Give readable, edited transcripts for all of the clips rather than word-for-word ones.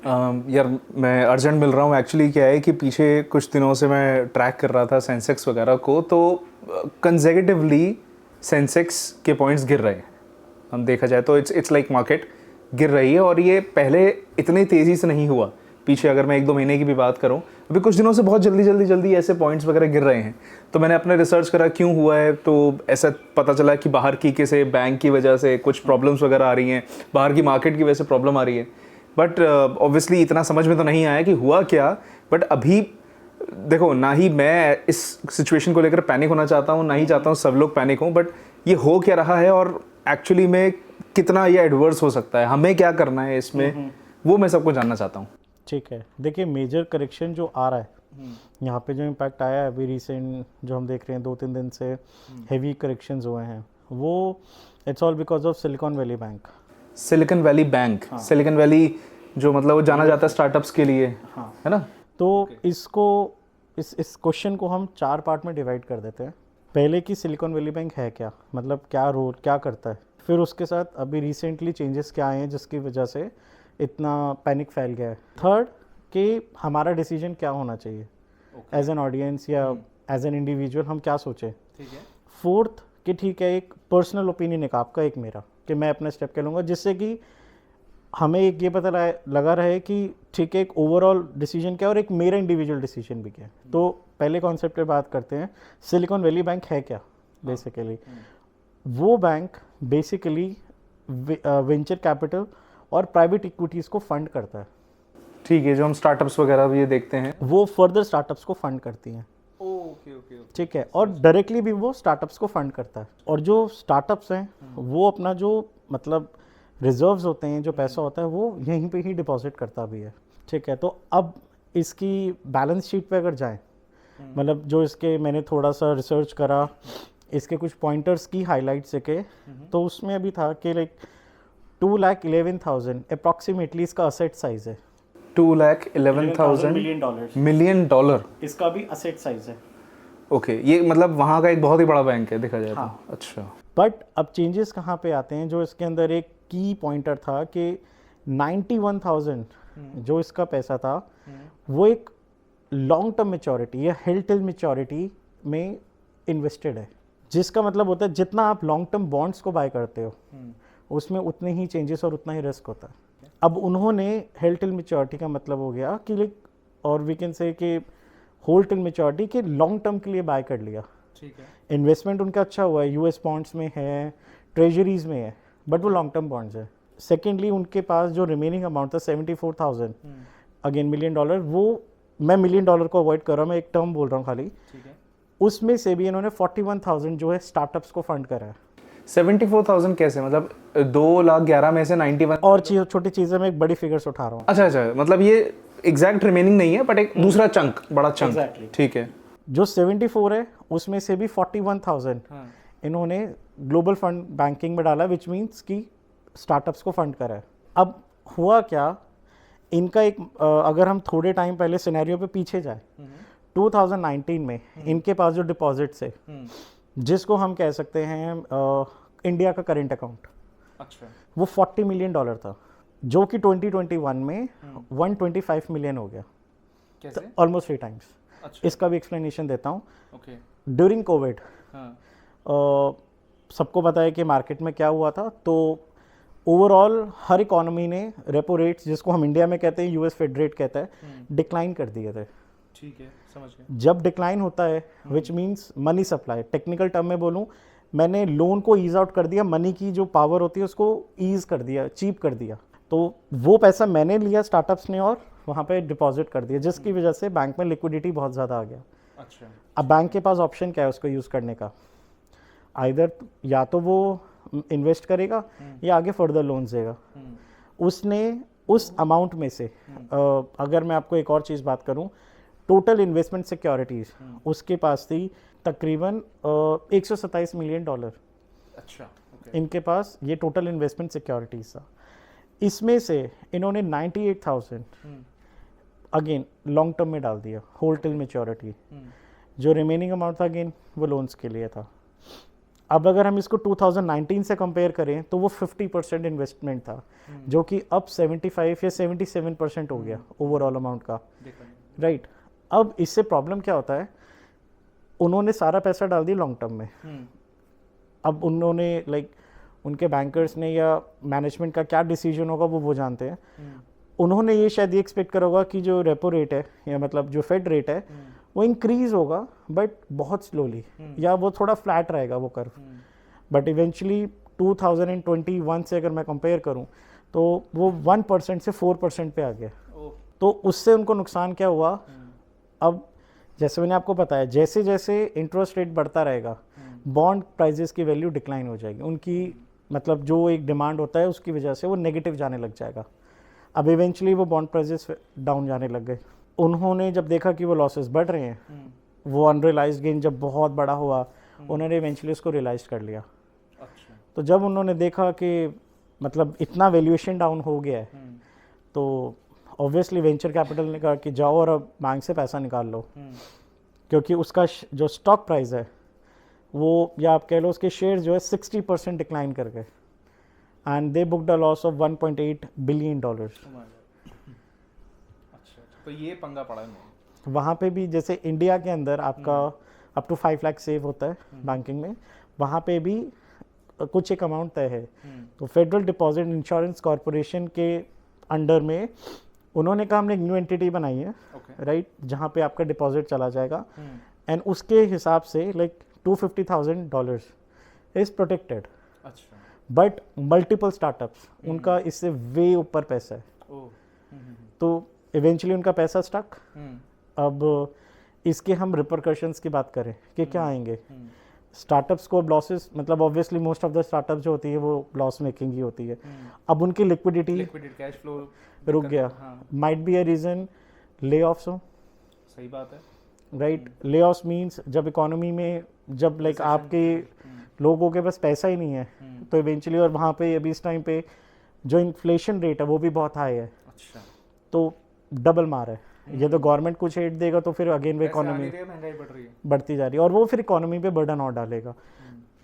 यार मैं अर्जेंट मिल रहा हूँ। एक्चुअली क्या है कि पीछे कुछ दिनों से मैं ट्रैक कर रहा था सेंसेक्स वगैरह को, तो कंसेक्यूटिवली सेंसेक्स के पॉइंट्स गिर रहे हैं। हम देखा जाए तो इट्स लाइक मार्केट गिर रही है, और ये पहले इतनी तेज़ी से नहीं हुआ। पीछे अगर मैं 1-2 महीने की भी बात करूं, अभी कुछ दिनों से बहुत जल्दी ऐसे पॉइंट्स वगैरह गिर रहे हैं। तो मैंने अपने रिसर्च करा क्यों हुआ है, तो ऐसा पता चला कि बाहर की किसी बैंक की वजह से कुछ प्रॉब्लम्स वगैरह आ रही हैं, बाहर की मार्केट की वजह से प्रॉब्लम आ रही है। बट ऑब्वियसली इतना समझ में तो नहीं आया कि हुआ क्या। बट अभी देखो, ना ही मैं इस सिचुएशन को लेकर पैनिक होना चाहता हूँ, ना ही चाहता हूँ सब लोग पैनिक हों, बट ये हो क्या रहा है और एक्चुअली में कितना ये एडवर्स हो सकता है, हमें क्या करना है इसमें, वो मैं सबको जानना चाहता हूँ। ठीक है, देखिए मेजर करेक्शन जो आ रहा है यहाँ पे, जो इम्पैक्ट आया है अभी रिसेंट जो हम देख रहे हैं 2-3 दिन से हेवी करेक्शंस हुए हैं, वो it's all because of silicon valley bank. Silicon valley bank, silicon valley जो मतलब वो जाना जाता है स्टार्टअप्स के लिए, हाँ, है ना? तो इसको इस क्वेश्चन को हम 4 पार्ट में डिवाइड कर देते हैं। पहले कि सिलिकॉन वैली बैंक है क्या, मतलब क्या रोल क्या करता है, फिर उसके साथ अभी रिसेंटली चेंजेस क्या आए हैं जिसकी वजह से इतना पैनिक फैल गया है। थर्ड कि हमारा डिसीजन क्या होना चाहिए एज एन ऑडियंस या एज एन इंडिविजुअल, हम क्या सोचें। ठीक है। फोर्थ कि ठीक है, एक पर्सनल ओपिनियन एक आपका एक मेरा, कि मैं अपना स्टेप क्या लूँगा जिससे कि हमें एक ये पता लगा रहे कि ठीक है एक ओवरऑल डिसीजन क्या है और एक मेरा इंडिविजुअल डिसीजन भी क्या है। तो पहले कॉन्सेप्ट पे बात करते हैं, सिलिकॉन वैली बैंक है क्या। बेसिकली वो बैंक बेसिकली वेंचर कैपिटल और प्राइवेट इक्विटीज़ को फंड करता है। ठीक है, जो हम स्टार्टअप्स वगैरह भी ये देखते हैं, वो फर्दर स्टार्टअप्स को फंड करती हैं। Okay okay. ठीक है, और डायरेक्टली भी वो स्टार्टअप्स को फंड करता है। और जो स्टार्टअप्स हैं वो अपना जो मतलब रिजर्व्स होते हैं, जो पैसा होता है वो यहीं पे ही डिपॉजिट करता भी है। ठीक है, तो अब इसकी बैलेंस शीट पे अगर जाएं, मतलब जो इसके मैंने थोड़ा सा रिसर्च करा, इसके कुछ पॉइंटर्स की हाईलाइट से के, तो उसमें अभी था कि लाइक 2,11,000 अप्रॉक्सीमेटली इसका असेट साइज है। 2,11,000 मिलियन डॉलर इसका भी असेट साइज है। ओके, ये मतलब वहाँ का एक बहुत ही बड़ा बैंक है देखा जाए तो। हाँ। अच्छा। बट अब चेंजेस कहाँ पे आते हैं, जो इसके अंदर एक की पॉइंटर था कि 91,000 जो इसका पैसा था वो एक लॉन्ग टर्म मेच्योरिटी या हेल्ड टिल मेच्योरिटी में इन्वेस्टेड है, जिसका मतलब होता है जितना आप लॉन्ग टर्म बॉन्ड्स को बाय करते हो उसमें उतने ही चेंजेस और उतना ही रिस्क होता है। अब उन्होंने हेल्ड टिल मेच्योरिटी का मतलब हो गया कि लाइक, और वी कैन से कि होल्ड टिल मेच्योरिटी के लॉन्ग टर्म के लिए बाय कर लिया। ठीक है। इन्वेस्टमेंट उनका अच्छा हुआ है, यूएस बॉन्ड्स में है, ट्रेजरीज में है, बट वो लॉन्ग टर्म बॉन्ड्स है। सेकेंडली उनके पास जो रिमेनिंग अमाउंट था 74,000 अगेन मिलियन डॉलर, वो मैं मिलियन डॉलर को अवॉइड कर रहा हूँ, मैं एक टर्म बोल रहा हूँ खाली। ठीक है। उसमें से भी इन्होंने 41,000 जो है स्टार्टअप्स को फंड करा है। 74,000 कैसे, मतलब 2,11,000 में से 91? और छोटी चीज़ें मैं एक बड़ी फिगर्स उठा रहा हूँ। अच्छा अच्छा, मतलब ये एग्जैक्ट रिमेनिंग नहीं है, बट एक दूसरा चंक, बड़ा चंक। Exactly. ठीक है। जो 74 है उसमें से भी 41,000 इन्होंने ग्लोबल फंड बैंकिंग में डाला, विच मीन्स कि स्टार्टअप्स को फंड करा है। अब हुआ क्या, इनका एक अगर हम थोड़े टाइम पहले सिनेरियो पे पीछे जाए, 2019 में इनके पास जो डिपॉजिट्स है, जिसको हम कह सकते हैं इंडिया का करेंट अकाउंट, अच्छा, वो 40 मिलियन डॉलर था, जो कि 2021 में 125 मिलियन हो गया। कैसे? Almost 3 times. अच्छा। इसका भी एक्सप्लेनेशन देता हूँ। ओके। ड्यूरिंग कोविड हाँ। सबको पता है कि मार्केट में क्या हुआ था, तो ओवरऑल हर इकोनॉमी ने रेपो रेट्स, जिसको हम इंडिया में कहते हैं यूएस फेड रेट कहता है, डिक्लाइन कर दिए थे। ठीक है, समझ गया। जब डिक्लाइन होता है which means money supply, technical term में बोलूँ, मैंने लोन को ईज आउट कर दिया, मनी की जो पावर होती है उसको ईज कर दिया, चीप कर दिया। तो वो पैसा मैंने लिया स्टार्टअप्स ने और वहाँ पे डिपॉजिट कर दिया, जिसकी वजह से बैंक में लिक्विडिटी बहुत ज़्यादा आ गया। अच्छा। अब बैंक के पास ऑप्शन क्या है उसको यूज़ करने का, आइदर या तो वो इन्वेस्ट करेगा या आगे फर्दर लोन्स देगा। उसने उस अमाउंट में से अगर मैं आपको एक और चीज़ बात करूं, टोटल इन्वेस्टमेंट सिक्योरिटीज़ उसके पास थी तकरीबन 127 मिलियन डॉलर। अच्छा। इनके पास ये टोटल इन्वेस्टमेंट सिक्योरिटीज़ था। इसमें से इन्होंने 98,000 अगेन लॉन्ग टर्म में डाल दिया, होल्ड टिल मेच्योरिटी। जो रिमेनिंग अमाउंट था अगेन वो लोन्स के लिए था। अब अगर हम इसको 2019 से कंपेयर करें तो वो 50% इन्वेस्टमेंट था, जो कि अब 75 या 77% हो गया ओवरऑल अमाउंट का, राइट। अब इससे प्रॉब्लम क्या होता है, उन्होंने सारा पैसा डाल दिया लॉन्ग टर्म में। अब उन्होंने लाइक उनके बैंकर्स ने या मैनेजमेंट का क्या डिसीजन होगा वो जानते हैं। उन्होंने ये शायद ये एक्सपेक्ट करा होगा कि जो रेपो रेट है या मतलब जो फेड रेट है वो इंक्रीज होगा बट बहुत स्लोली, या वो थोड़ा फ्लैट रहेगा वो कर्व। बट इवेंचुअली 2021 से अगर मैं कंपेयर करूं तो वो 1% से 4% पे आ गया। तो उससे उनको नुकसान क्या हुआ, अब जैसे मैंने आपको बताया जैसे जैसे इंटरेस्ट रेट बढ़ता रहेगा बॉन्ड प्राइजेस की वैल्यू डिक्लाइन हो जाएगी, उनकी मतलब जो एक डिमांड होता है उसकी वजह से वो नेगेटिव जाने लग जाएगा। अब इवेंचुअली वो बॉन्ड प्राइजेस डाउन जाने लग गए। उन्होंने जब देखा कि वो लॉसेस बढ़ रहे हैं, वो अनरियलाइज्ड गेन जब बहुत बड़ा हुआ, उन्होंने इवेंचुअली उसको रियलाइज कर लिया। अच्छा। तो जब उन्होंने देखा कि मतलब इतना वैल्यूएशन डाउन हो गया है, तो ऑब्वियसली वेंचर कैपिटल ने कहा कि जाओ और अब बैंक से पैसा निकाल लो, क्योंकि उसका जो स्टॉक प्राइस है वो, या आप कह लो उसके शेयर जो है 60% डिक्लाइन कर गए, and they booked a loss of $1.8 billion. अच्छा, तो ये पंगा पड़ा है। वहाँ पे भी जैसे इंडिया के अंदर आपका अप टू 5 लाख सेव होता है बैंकिंग में, वहाँ पे भी कुछ एक अमाउंट तय है। तो फेडरल डिपॉजिट इंश्योरेंस कॉरपोरेशन के अंडर में उन्होंने कहा हमने एक न्यू एंटिटी बनाई है, राइट, जहाँ पे आपका डिपॉजिट चला जाएगा, एंड उसके हिसाब से लाइक $250,000 इज प्रोटेक्टेड। अच्छा। बट मल्टीपल स्टार्टअप्स उनका इससे वे ऊपर पैसा है, तो इवेंचुअली उनका पैसा स्टक। अब इसके हम रिपरकशंस की बात करें कि क्या आएंगे स्टार्टअप्स को। अब लॉसेस मतलब obviously most of the startups जो होती है वो लॉस मेकिंग ही होती है। अब उनकी लिक्विडिटी कैश फ्लो रुक गया, माइट बी अ रीजन ले ऑफ्स हो। सही बात है, राइट। ले ऑफ्स मीन्स जब इकोनॉमी में जब लाइक आपके लोगों के पास पैसा ही नहीं है तो इवेंचुअली, और वहाँ पे अभी इस टाइम पे जो इन्फ्लेशन रेट है वो भी बहुत हाई है। अच्छा। तो डबल मार है, ये तो गवर्नमेंट कुछ एड देगा तो फिर अगेन वो इकोनॉमी महंगाई बढ़ रही है, बढ़ती जा रही है, और वो फिर इकोनॉमी पे बर्डन और डालेगा।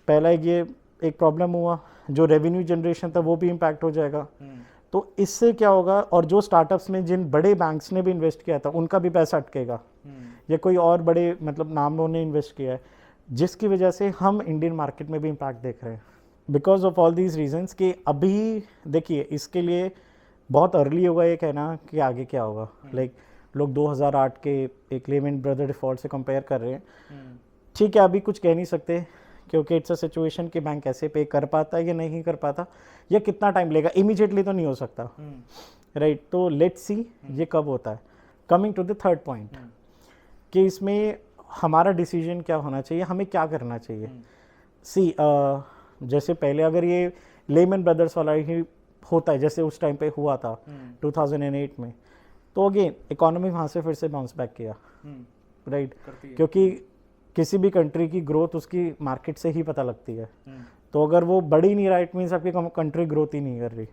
पहला ये एक प्रॉब्लम हुआ, जो रेवेन्यू जनरेशन था वो भी इम्पैक्ट हो जाएगा। तो इससे क्या होगा, और जो स्टार्टअप्स में जिन बड़े बैंक्स ने भी इन्वेस्ट किया था उनका भी पैसा अटकेगा, या कोई और बड़े मतलब नामों ने इन्वेस्ट किया है, जिसकी वजह से हम इंडियन मार्केट में भी इम्पैक्ट देख रहे हैं because of all these reasons. कि अभी देखिए इसके लिए बहुत अर्ली होगा ये कहना कि आगे क्या होगा। लाइक लोग 2008 के एक लेमन ब्रदर डिफॉल्ट से कंपेयर कर रहे हैं, ठीक है, अभी कुछ कह नहीं सकते क्योंकि इट्स अ सिचुएशन कि बैंक कैसे पे कर पाता है या नहीं कर पाता, या कितना टाइम लेगा, इमीडिएटली तो नहीं हो सकता, राइट। तो लेट्स सी ये कब होता है। Coming to the third point कि इसमें हमारा डिसीजन क्या होना चाहिए, हमें क्या करना चाहिए। सी जैसे पहले अगर ये लेमन ब्रदर्स वाला ही होता है जैसे उस टाइम पे हुआ था 2008 में, तो अगेन इकोनॉमी वहाँ से फिर से बाउंस बैक किया, राइट, क्योंकि किसी भी कंट्री की ग्रोथ उसकी मार्केट से ही पता लगती है। तो अगर वो बढ़ी नहीं रहा, इट मीन्स आपकी कंट्री ग्रोथ ही नहीं कर रही।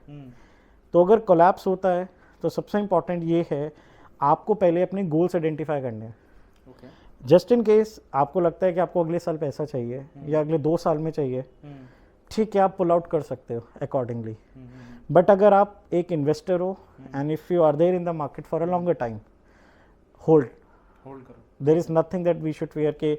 तो अगर कोलैप्स होता है तो सबसे इम्पॉर्टेंट ये है आपको पहले अपने गोल्स आइडेंटिफाई करने हैं। जस्ट इन केस आपको लगता है कि आपको अगले साल पैसा चाहिए या अगले 2 साल में चाहिए, ठीक है, आप पुल आउट कर सकते हो अकॉर्डिंगली। बट अगर आप एक इन्वेस्टर हो and if you are there in the market for a longer time, hold करो। There is nothing that we should fear के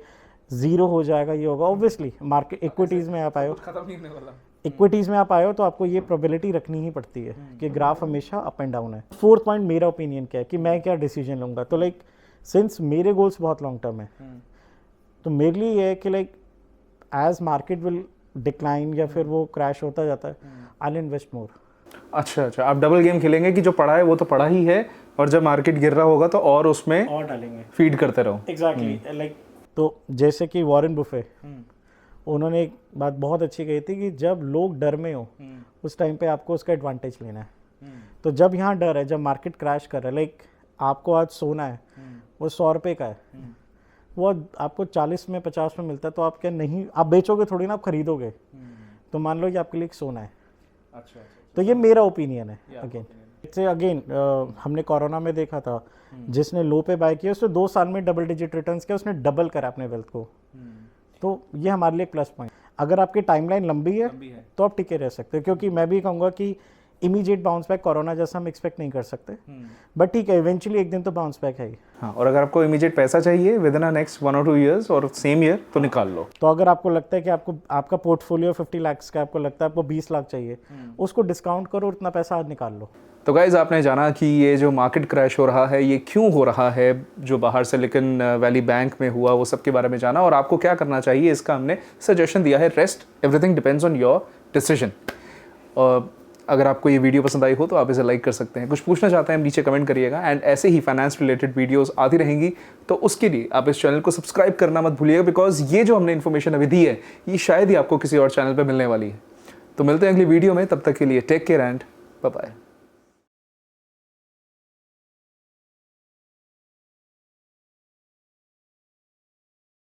जीरो हो जाएगा, ये होगा। ऑब्वियसली मार्केट इक्विटीज में आप आए हो, खत्म नहीं होने वाला। इक्विटीज में आप आए हो तो आपको ये प्रोबेबिलिटी रखनी ही पड़ती है कि ग्राफ हमेशा अप एंड डाउन है। फोर्थ पॉइंट मेरा ओपिनियन क्या है कि मैं क्या डिसीजन लूंगा। तो लाइक सिंस मेरे गोल्स बहुत लॉन्ग टर्म है, तो मेरे लिए ये है कि like as market will decline या फिर वो क्रैश होता जाता है, आई विल इन्वेस्ट मोर। अच्छा, आप डबल गेम खेलेंगे कि जो पड़ा है वो तो पड़ा ही है, और जब मार्केट गिर रहा होगा तो और उसमें और डालेंगे, फीड करते रहो। एग्जैक्टली लाइक तो जैसे कि वॉरेन बुफे, उन्होंने एक बात बहुत अच्छी कही थी कि जब लोग डर में हो उस टाइम पे आपको उसका एडवांटेज लेना है। तो जब यहाँ डर है, जब मार्केट क्रैश कर रहा है, लाइक आपको आज सोना है वो 100 रुपये का है, वो आपको 40 में 50 में मिलता है, तो आप क्या नहीं, आप बेचोगे थोड़ी ना, आप खरीदोगे। तो मान लो कि आपके लिए सोना है। अच्छा। तो ये मेरा ओपिनियन है। अगेन हमने कोरोना में देखा था, जिसने लो पे बाय किया उसने 2 साल में डबल डिजिट रिटर्न्स किया, उसने डबल करा अपने वेल्थ को। तो ये हमारे लिए एक प्लस पॉइंट। अगर आपकी टाइमलाइन लंबी है तो आप टिके रह सकते हो, क्योंकि मैं भी कहूँगा कि इमीडिएट बाउंस बैक कोरोना जैसा हम एक्सपेक्ट नहीं कर सकते, बट ठीक है इवेंचुअली एक दिन तो बाउंस बैक है ही। हाँ, और अगर आपको इमीडिएट पैसा चाहिए विद इन नेक्स्ट 1 और 2 ईयर्स और सेम ईयर तो निकाल लो। तो अगर आपको लगता है कि आपको आपका पोर्टफोलियो 50 लाख का, आपको लगता है आपको 20 लाख चाहिए, उसको डिस्काउंट करो और इतना पैसा आज निकाल लो। तो गाइज आपने जाना कि ये जो मार्केट क्रैश हो रहा है ये क्यों हो रहा है, जो बाहर सिलिकॉन वैली बैंक में हुआ वो सब के बारे में जाना, और आपको क्या करना चाहिए इसका हमने सजेशन दिया है। Rest everything depends on your decision. और अगर आपको ये वीडियो पसंद आई हो तो आप इसे लाइक कर सकते हैं, कुछ पूछना चाहते हैं नीचे कमेंट करिएगा, एंड ऐसे ही फाइनेंस रिलेटेड वीडियोस आती रहेंगी। तो उसके लिए आप इस चैनल को सब्सक्राइब करना मत भूलिएगा, बिकॉज ये जो हमने इन्फॉर्मेशन अभी दी है ये शायद ही आपको किसी और चैनल पर मिलने वाली है। तो मिलते हैं अगली वीडियो में, तब तक के लिए take care and bye bye.